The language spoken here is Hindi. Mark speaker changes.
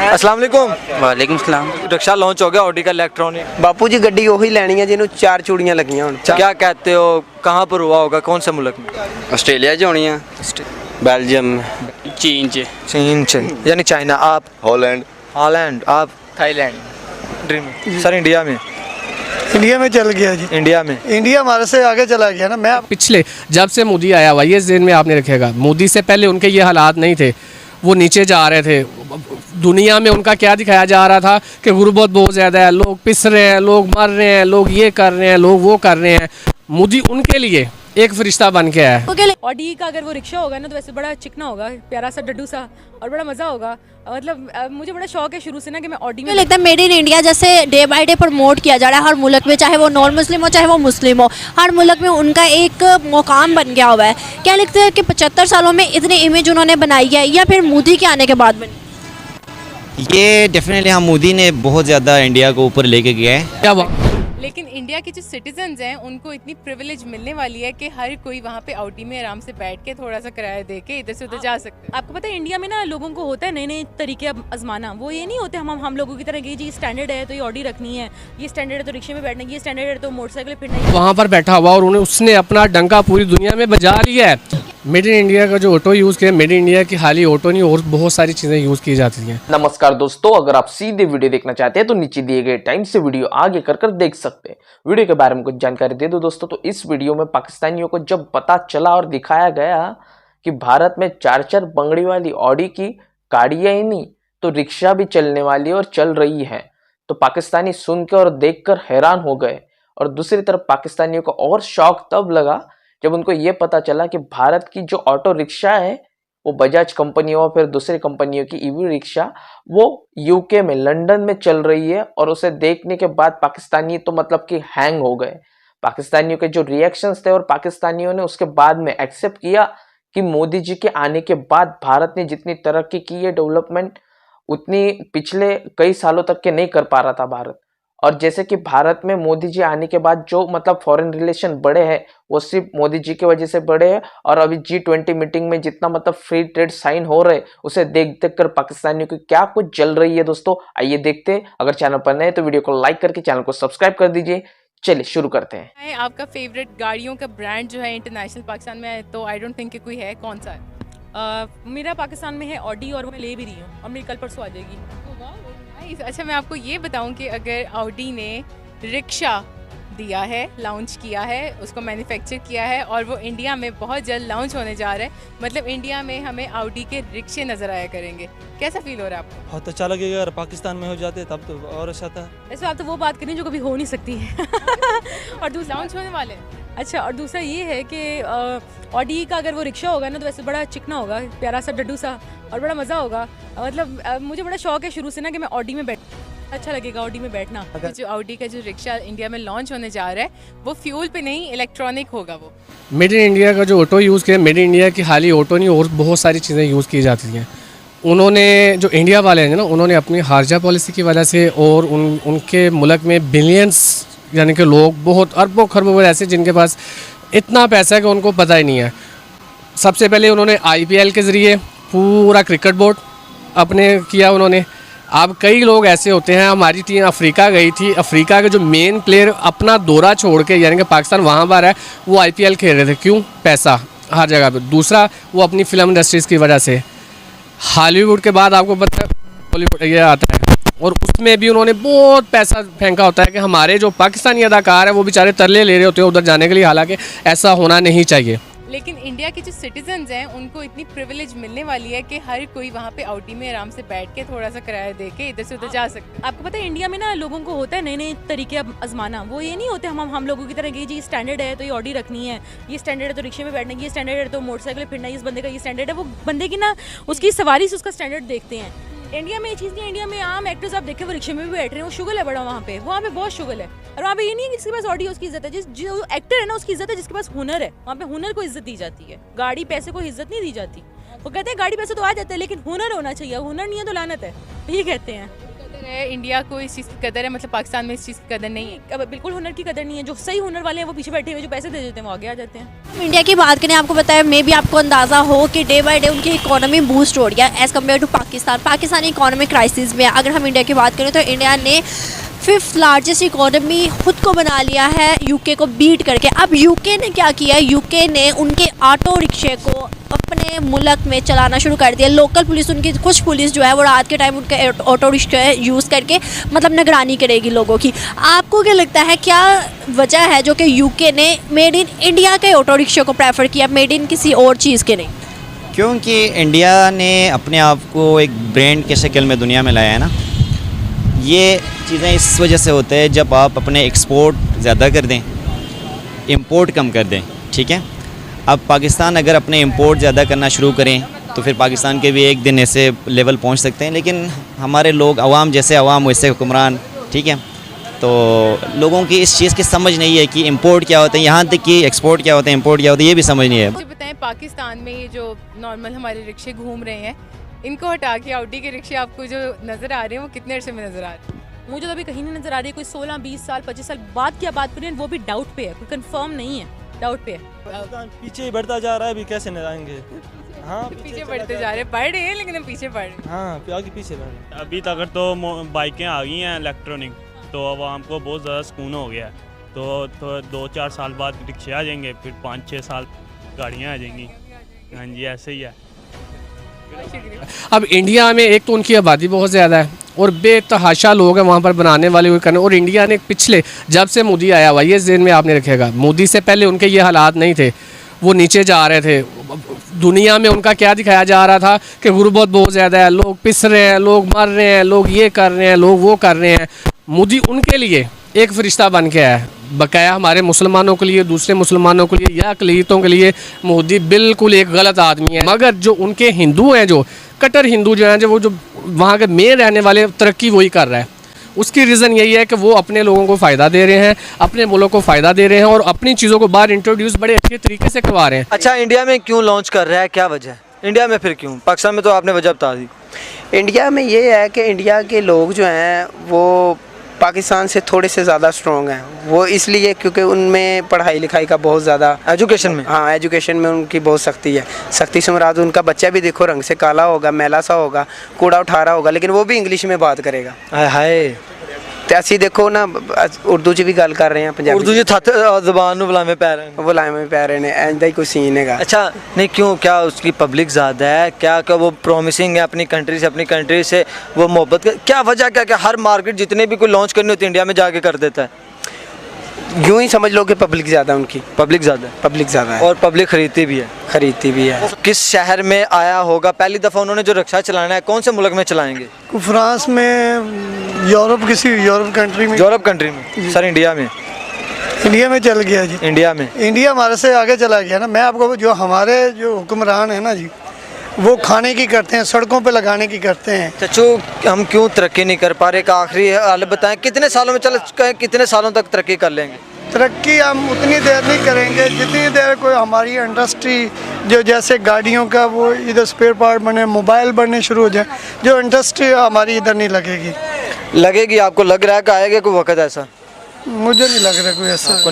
Speaker 1: अस्सलाम वालेकुम।
Speaker 2: वालेकुम सलाम।
Speaker 1: रिक्शा लॉन्च हो गया ऑडी का इलेक्ट्रॉनिक।
Speaker 3: बापू जी गड्डी ਉਹੀ ਲੈਣੀ है ਜਿਹਨੂੰ 4 ਚੂੜੀਆਂ ਲੱਗੀਆਂ ਹੋਣ।
Speaker 1: क्या कहते हो, कहाँ पर हुआ होगा, कौन से मुल्क में?
Speaker 2: ऑस्ट्रेलिया च होनी है, बेल्जियम में, चीन च,
Speaker 1: चीन से यानी चाइना। आप?
Speaker 4: हॉलैंड।
Speaker 1: हॉलैंड। आप?
Speaker 2: थाईलैंड।
Speaker 1: ड्रीम। सर इंडिया में?
Speaker 5: इंडिया में चल गया जी।
Speaker 1: इंडिया में?
Speaker 5: इंडिया हमारे से आगे चला गया ना। मैं
Speaker 6: पिछले जब से मोदी आया हुआ, ये ज़हन में आपने रखेगा, मोदी से पहले उनके ये हालात नहीं थे, वो नीचे जा रहे थे। दुनिया में उनका क्या दिखाया जा रहा था कि गुर्बत बहुत ज़्यादा है, लोग पिस रहे हैं, लोग मर रहे हैं, लोग ये कर रहे हैं, लोग वो कर रहे हैं। मोदी उनके लिए एक फरिश्ता बन के आया है।
Speaker 7: ऑडी का अगर वो रिक्शा होगा ना तो वैसे बड़ा चिकना होगा, प्यारा सा डड्डू सा, और बड़ा मज़ा होगा। मतलब मुझे बड़ा शौक है शुरू से ना कि मैं ऑडी में
Speaker 8: लगता है मेड इन इंडिया जैसे डे बाय डे प्रमोट किया जा रहा है हर मुल्क में, चाहे वो नॉन मुस्लिम हो चाहे वो मुस्लिम हो, हर मुल्क में उनका एक मुकाम बन गया हुआ है। क्या लगता है कि 75 सालों में इतनी इमेज उन्होंने बनाई है या फिर मोदी के आने के बाद बनी?
Speaker 9: ये डेफिनेटली हाँ, मोदी ने बहुत ज़्यादा इंडिया को ऊपर लेके गया है।
Speaker 6: क्या बात?
Speaker 7: लेकिन इंडिया के जो सिटीजन्स हैं उनको इतनी प्रिविलेज मिलने वाली है कि हर कोई वहाँ पे ऑडी में आराम से बैठ के थोड़ा सा किराया दे के इधर से उधर जा सकते हैं। आपको पता है इंडिया में ना लोगों को होता है नए नए तरीके आजमाना। वो ये नहीं होते हम लोगों की तरह कि जी स्टैंडर्ड है तो ये ऑडी रखनी है, ये स्टैंडर्ड है तो रिक्शे में बैठना, ये स्टैंडर्ड है तो मोटरसाइकिल फिरना।
Speaker 6: वहाँ पर बैठा हुआ और उन्हें उसने अपना डंका पूरी दुनिया में बजा लिया है। मेड इन इंडिया का जो ऑटो यूज़ किया, मेड इन इंडिया की खाली ऑटो नहीं और बहुत सारी चीज़ें यूज़ की जाती हैं।
Speaker 10: नमस्कार दोस्तों, अगर आप सीधे वीडियो देखना चाहते हैं तो नीचे दिए गए टाइम से वीडियो आगे कर देख सकते हैं। वीडियो के बारे में कुछ जानकारी दे दो दोस्तों, तो इस वीडियो में पाकिस्तानियों को जब पता चला और दिखाया गया कि भारत में 4 बंगड़ी वाली ऑडी की गाड़ियां ही नहीं तो रिक्शा भी चलने वाली और चल रही है, तो पाकिस्तानी सुनकर और देखकर हैरान हो गए। और दूसरी तरफ पाकिस्तानियों को और शौक तब लगा जब उनको ये पता चला कि भारत की जो ऑटो रिक्शा है वो बजाज कंपनी और फिर दूसरी कंपनियों की ईवी रिक्शा वो यूके में लंदन में चल रही है। और उसे देखने के बाद पाकिस्तानी तो मतलब कि हैंग हो गए। पाकिस्तानियों के जो रिएक्शंस थे और पाकिस्तानियों ने उसके बाद में एक्सेप्ट किया कि मोदी जी के आने के बाद भारत ने जितनी तरक्की की है, डेवलपमेंट उतनी पिछले कई सालों तक के नहीं कर पा रहा था भारत। और जैसे कि भारत में मोदी जी आने के बाद जो मतलब फॉरेन रिलेशन बढ़े हैं वो सिर्फ मोदी जी की वजह से बढ़े हैं। और अभी G20 मीटिंग में जितना मतलब फ्री ट्रेड साइन हो रहे उसे देख कर पाकिस्तानियों की क्या कुछ चल रही है दोस्तों, आइए देखते हैं। अगर चैनल पर नए तो वीडियो को लाइक करके चैनल को सब्सक्राइब कर दीजिए। चलिए शुरू करते हैं।
Speaker 7: आपका फेवरेट गाड़ियों का ब्रांड जो है इंटरनेशनल पाकिस्तान में है तो आई डोंट थिंक कि कोई है। कौन सा है? मेरा पाकिस्तान में है ऑडी और मैं ले भी रही हूँ और मेरी कल परसों आ जाएगी। अच्छा मैं आपको ये बताऊं कि अगर ऑडी ने रिक्शा दिया है, लॉन्च किया है, उसको मैन्युफैक्चर किया है और वो इंडिया में बहुत जल्द लॉन्च होने जा रहा है, मतलब इंडिया में हमें ऑडी के रिक्शे नज़र आया करेंगे, कैसा फील हो रहा है आपको?
Speaker 11: बहुत अच्छा लगेगा। अगर पाकिस्तान में हो जाते तब तो और अच्छा था।
Speaker 7: वैसे आप तो वो बात करें जो कभी हो नहीं सकती है। और दूसरा लॉन्च होने वाले हैं। अच्छा, और दूसरा ये है कि ऑडी का अगर वो रिक्शा होगा ना तो वैसे बड़ा चिकना होगा, प्यारा सा डड्डू सा, और बड़ा मज़ा होगा। मतलब मुझे बड़ा शौक है शुरू से ना कि मैं ऑडी में अच्छा लगेगा ऑडी में बैठना। जो ऑडी का जो रिक्शा इंडिया में लॉन्च होने जा रहा है वो फ्यूल पे नहीं इलेक्ट्रॉनिक होगा। वो
Speaker 6: मेड इन इंडिया का जो ऑटो यूज़ किया, मेड इन इंडिया की खाली ऑटो नहीं और बहुत सारी चीज़ें यूज़ की जाती हैं। उन्होंने जो इंडिया वाले हैं ना, उन्होंने अपनी खारजा पॉलिसी की वजह से और उनके मुल्क में बिलियंस यानी कि लोग बहुत अरबों खरबों ऐसे जिनके पास इतना पैसा है कि उनको पता ही नहीं है। सबसे पहले उन्होंने IPL के ज़रिए पूरा क्रिकेट बोर्ड अपने किया उन्होंने। अब कई लोग ऐसे होते हैं, हमारी टीम अफ्रीका गई थी, अफ्रीका के जो मेन प्लेयर अपना दौरा छोड़ के यानी कि पाकिस्तान वहाँ पर है वो IPL खेल रहे थे। क्यों? पैसा हर जगह पे। दूसरा वो अपनी फिल्म इंडस्ट्रीज़ की वजह से। हॉलीवुड के बाद आपको पता है बॉलीवुड ये आता है और उसमें भी उन्होंने बहुत पैसा फेंका होता है कि हमारे जो पाकिस्तानी अदाकार है वो बेचारे तरले ले रहे होते हैं उधर जाने के लिए, हालांकि ऐसा होना नहीं चाहिए।
Speaker 7: लेकिन इंडिया के जो सिटीजन्स हैं उनको इतनी प्रिविलेज मिलने वाली है कि हर कोई वहाँ पे ऑडी में आराम से बैठ के थोड़ा सा किराया दे के इधर से उधर जा सकते हैं। आपको पता है इंडिया में ना लोगों को होता है नए नए तरीके आजमाना। वो ये नहीं होते हम लोगों की तरह कि जी स्टैंडर्ड है तो ये ऑडी रखनी है, ये स्टैंडर्ड है तो रिक्शे में बैठना, ये स्टैंडर्ड है तो मोटरसाइकिल फिरना, इस बंदे का ये स्टैंडर्ड है। वो बंदे की ना उसकी सवारी से उसका स्टैंडर्ड देखते हैं। इंडिया में ये चीज़ नहीं। इंडिया में आम एक्टर्स आप देखें वो रिक्शे में भी बैठ रहे हैं, वो शुगल है बड़ा वहाँ पे बहुत शुगल है। और वहाँ पे ये नहीं है कि जिसके पास ऑडी है उसकी इज्जत है, जो एक्टर है ना उसकी इज्जत है, जिसके पास हुनर है वहाँ पे हुनर को इज्जत दी जाती है। गाड़ी पैसे को इज्जत नहीं दी जाती। वो कहते हैं गाड़ी पैसे तो आ जाते हैं लेकिन हुनर होना चाहिए, हुनर नहीं है तो लानत है, ये कहते हैं। कदर है, इंडिया को इस चीज़ की कदर है, मतलब पाकिस्तान में इस चीज़ की कदर नहीं है।
Speaker 4: अब बिल्कुल हुनर की कदर नहीं है। जो सही हुनर वाले हैं वो पीछे बैठे हुए, जो पैसे दे देते हैं वो आगे आ जाते हैं।
Speaker 8: हम इंडिया की बात करें, आपको पता है, मे भी आपको अंदाज़ा हो कि डे बाय डे उनकी इकोनॉमी बूस्ट हो रही है as compare to Pakistan. Pakistani economic crisis में अगर हम इंडिया की बात करें तो इंडिया ने 5th लार्जेस्ट इकोनॉमी खुद को बना लिया है यूके को बीट करके। अब यूके ने क्या किया है, यूके ने उनके ऑटो रिक्शे को अपने मुल्क में चलाना शुरू कर दिया। लोकल पुलिस, उनकी कुछ पुलिस जो है वो रात के टाइम उनके ऑटो रिक्शे यूज़ करके मतलब निगरानी करेगी लोगों की। आपको क्या लगता है, क्या वजह है जो कि यूके ने मेड इन इंडिया के ऑटो रिक्शे को प्रेफर किया, मेड इन किसी और चीज़ के नहीं?
Speaker 9: क्योंकि इंडिया ने अपने आप को एक ब्रांड के शक्ल में दुनिया में लाया है ना। ये चीज़ें इस वजह से होते हैं जब आप अपने एक्सपोर्ट ज़्यादा कर दें, इंपोर्ट कम कर दें, ठीक है। अब पाकिस्तान अगर अपने इंपोर्ट ज़्यादा करना शुरू करें तो फिर पाकिस्तान के भी एक दिन ऐसे लेवल पहुंच सकते हैं। लेकिन हमारे लोग अवाम जैसे अवाम वैसे हुक्मरान, ठीक है। तो लोगों की इस चीज़ की समझ नहीं है कि इंपोर्ट क्या होता है, यहाँ तक कि एक्सपोर्ट क्या होता है, इंपोर्ट क्या होता है, ये भी समझ नहीं है।
Speaker 7: मुझे बताएं, पाकिस्तान में ये जो नॉर्मल हमारे रिक्शे घूम रहे हैं, इनको हटा के ऑडी के रिक्शे आपको जो नज़र आ रहे हैं वो कितने अरसे में नज़र आ रहे हैं?
Speaker 4: मुझे तो अभी कहीं नहीं नजर आ रही। कोई 16, 20 साल, 25 साल बाद क्या बात करें, वो भी डाउट पे है, कोई कंफर्म नहीं है, डाउट पे है।
Speaker 11: पाकिस्तान पीछे ही बढ़ता जा रहा है, अभी कैसे न आएंगे। हाँ,
Speaker 7: पीछे बढ़ते जा रहे हैं, बढ़ रहे हैं लेकिन हम पीछे बढ़ रहे हैं।
Speaker 11: हाँ, आगे पीछे बढ़ रहे हैं।
Speaker 12: अभी तक तो बाइकें आ गई हैं इलेक्ट्रॉनिक, तो अब हमको बहुत ज़्यादा सुकून हो गया है। तो 2-4 साल बाद रिक्शे आ जाएंगे, फिर 5-6 साल गाड़ियाँ आ जाएंगी। हाँ जी, ऐसे ही है।
Speaker 6: अब इंडिया में एक तो उनकी आबादी बहुत ज़्यादा है और बेतहाशा लोग हैं वहाँ पर बनाने वाले हुए करने। और इंडिया ने पिछले, जब से मोदी आया हुआ, ये ज़हन में आपने रखेगा, मोदी से पहले उनके ये हालात नहीं थे, वो नीचे जा रहे थे। दुनिया में उनका क्या दिखाया जा रहा था कि गुर्बत बहुत ज़्यादा है, लोग पिस रहे हैं, लोग मर रहे हैं, लोग ये कर रहे हैं, लोग वो कर रहे हैं। मोदी उनके लिए एक फरिश्ता बन के आया है, बकाया हमारे मुसलमानों के लिए, दूसरे मुसलमानों के लिए या अक़लियतों के लिए मोदी बिल्कुल एक गलत आदमी है। मगर जो उनके हिंदू हैं, जो कट्टर हिंदू जो हैं, जो वो जो वहाँ के मेन रहने वाले, तरक्की वही कर रहा है। उसकी रीज़न यही है कि वो अपने लोगों को फ़ायदा दे रहे हैं, अपने मुल्क को फ़ायदा दे रहे हैं और अपनी चीज़ों को बाहर इंट्रोड्यूस बड़े अच्छे तरीके से करवा रहे हैं।
Speaker 1: अच्छा, इंडिया में क्यों लॉन्च कर रहा है, क्या वजह है? इंडिया में फिर क्यों? पाकिस्तान में तो आपने वजह बता दी।
Speaker 3: इंडिया में ये है कि इंडिया के लोग जो हैं वो पाकिस्तान से थोड़े से ज़्यादा स्ट्रॉन्ग हैं। वो इसलिए क्योंकि उनमें पढ़ाई लिखाई का बहुत ज़्यादा,
Speaker 1: एजुकेशन में,
Speaker 3: हाँ, एजुकेशन में उनकी बहुत सख्ती है। सख्ती से मुराद उनका बच्चा भी देखो रंग से काला होगा, मैला सा होगा, कूड़ा उठा रहा होगा, लेकिन वो भी इंग्लिश में बात करेगा।
Speaker 1: हाय,
Speaker 3: तो ऐसी देखो ना, उर्दू च भी गल कर रहे हैं, पंजाबी
Speaker 1: उर्दू जी थत ज़बान ਨੂੰ बुलावे पै रहे हैं,
Speaker 3: बुलावे पै रहे हैं, ऐसा ही कोई सीन है।
Speaker 1: अच्छा, नहीं क्यों, क्या उसकी पब्लिक ज़्यादा है, क्या क्या वो प्रॉमिसिंग है अपनी कंट्री से वो मोहब्बत, क्या वजह, क्या हर मार्केट जितने भी कोई लॉन्च करनी होती है इंडिया में जाके कर देता है?
Speaker 3: यूँ ही समझ लो कि पब्लिक ज़्यादा, उनकी
Speaker 1: पब्लिक ज़्यादा है
Speaker 3: और
Speaker 1: पब्लिक खरीदती भी है। किस शहर में आया होगा पहली दफ़ा उन्होंने जो रिक्शा चलाना है, कौन से मुल्क में चलाएंगे?
Speaker 5: फ्रांस में, किसी यूरोप कंट्री में। सर, इंडिया में चल गया जी। इंडिया हमारे से आगे चला गया ना। मैं आपको, जो हमारे जो हुक्मरान है ना जी, वो खाने की करते हैं, सड़कों पे लगाने की करते हैं।
Speaker 1: चचू, हम क्यों तरक्की नहीं कर पा रहे? का आखिरी हाल बताएं, कितने सालों में कितने सालों तक तरक्की कर लेंगे?
Speaker 5: तरक्की हम उतनी देर नहीं करेंगे जितनी देर कोई हमारी इंडस्ट्री, जो जैसे गाड़ियों का वो इधर स्पेयर पार्ट बने, मोबाइल बनने शुरू हो जाए, जो इंडस्ट्री हमारी इधर नहीं लगेगी।
Speaker 1: आपको लग रहा है कि आएगा कोई वक्त ऐसा?
Speaker 5: मुझे नहीं लग रहा कोई ऐसा।